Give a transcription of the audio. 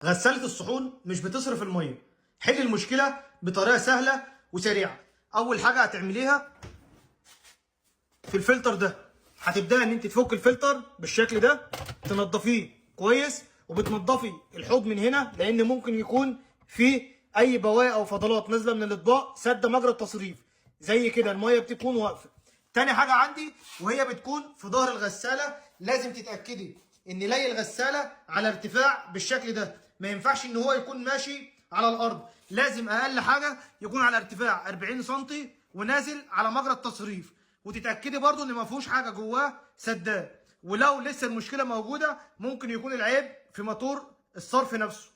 غسالة الصحون مش بتصرف المية. حل المشكلة بطريقة سهلة وسريعة. أول حاجة هتعمليها في الفلتر ده، هتبدأ إن أنت تفك الفلتر بالشكل ده، تنضفيه كويس، وبتنضفي الحوض من هنا لأن ممكن يكون في أي بواقي أو فضلات نازلة من الأطباق سد مجرى التصريف، زي كده المية بتكون واقفة. تاني حاجة عندي وهي بتكون في ظهر الغسالة، لازم تتأكدي إن لي الغسالة على ارتفاع بالشكل ده، ما ينفعش إن هو يكون ماشي على الأرض، لازم أقل حاجة يكون على ارتفاع 40 سم ونازل على مجرى التصريف. وتتأكدي برضو إن ما فيهوش حاجة جواه سداد، ولو لسه المشكلة موجودة ممكن يكون العيب في موتور الصرف نفسه.